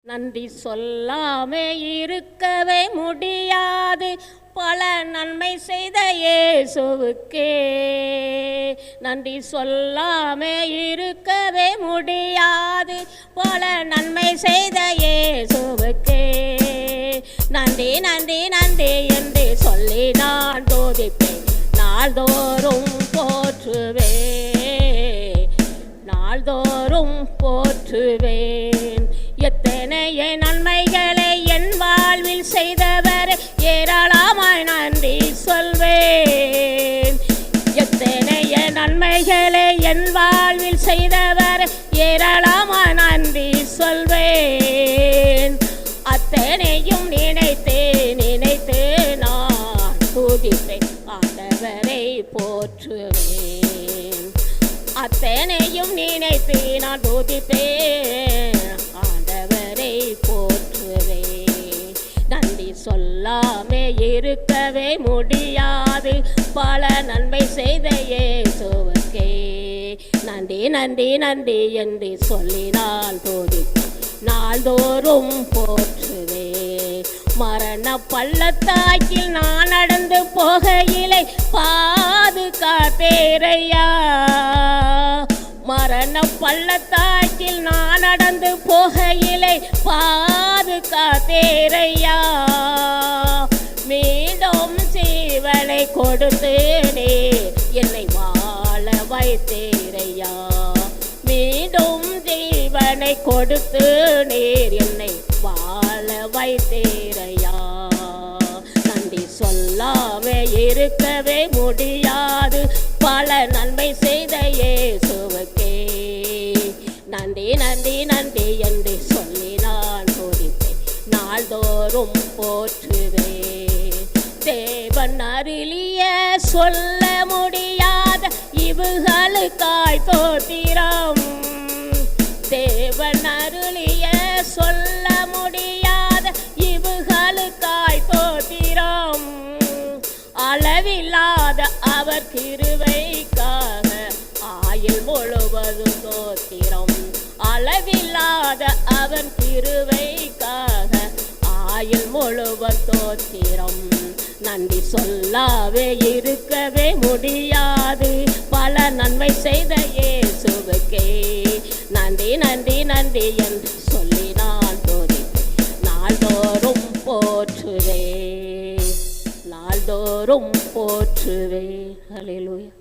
நன்றி சொல்லாமே இருக்கவே முடியாது, பல நன்மை செய்த இயேசுவுக்கே. நன்றி சொல்லாமே இருக்கவே முடியாது, பல நன்மை செய்த இயேசுவுக்கே. நன்றி நன்றி நன்றி என்று சொல்லி நான் துதிப்பேன், நாள்தோறும் போற்றுவேன், நாள்தோறும் போற்றுவேன். எத்தனைய நன்மைகளை என் வாழ்வில் செய்தவர் ஏராளமாய் நன்றி சொல்வேன். எத்தனைய நன்மைகளை என் வாழ்வில் செய்தவர் ஏராளமாய் நன்றி சொல்வேன். அத்தனையும் நினைத்து நினைத்து நான் துதிப்பேன், ஆண்டவரை போற்றுவேன். அத்தனையும் நினைத்து நான் துதிப்பேன், ஆண்டவரை போற்றுவேன். நன்றி சொல்லாமே இருக்கவே முடியாது, பல நன்மை செய்த இயேசுவுக்கே. நன்றி நன்றி நன்றி என்று சொல்லி நான் துதிப்பேன், நாள்தோறும் போற்றுவேன். மரண பள்ளத்தாக்கில் நான் நடந்து போகையிலே பாதுகாத்தேரையா. மரண பள்ளத்தாக்கில் நான் நடந்து போகையிலே பாதுகாத்தேரையா. மீண்டும் ஜீவனை கொடுத்து என்னை வாழ வைத்தேரையா. மீண்டும் ஜீவனை கொடுத்து நீர் என்னை வாழ வைத்தேரையா. நன்றி சொல்லாமே இருக்கவே முடியாது, பல நன்மை செய்த இயேசுவுக்கே. நன்றி நன்றி நன்றி என்று சொல்லி நான் துதிப்பேன், நாள்தோறும் போற்றுவேன். தேவன் அருளிய சொல்ல முடியாத இவுகளுக்காய் தோத்திரம். தேவன் அருளிய சொல்ல முடியாத இவுகளுக்காய் தோத்திரம். அளவில்லாத அவர் கிருபைக்காக ஆயுள் முழுவதும் தோத்திரம். அளவில்லாத அவர் கிருபைக்காக ஆயுள் முழுவதும் தோத்திரம். நன்றி சொல்லாவே இருக்கவே முடியாது, பல நன்மை செய்த இயேசுவுக்கே. நன்றி நன்றி நன்றி என்று சொல்லி நான் துதிப்பேன், நாள்தோறும் போற்றுவேன், நாள்தோறும் போற்றுவேன். ஹல்லேலூயா.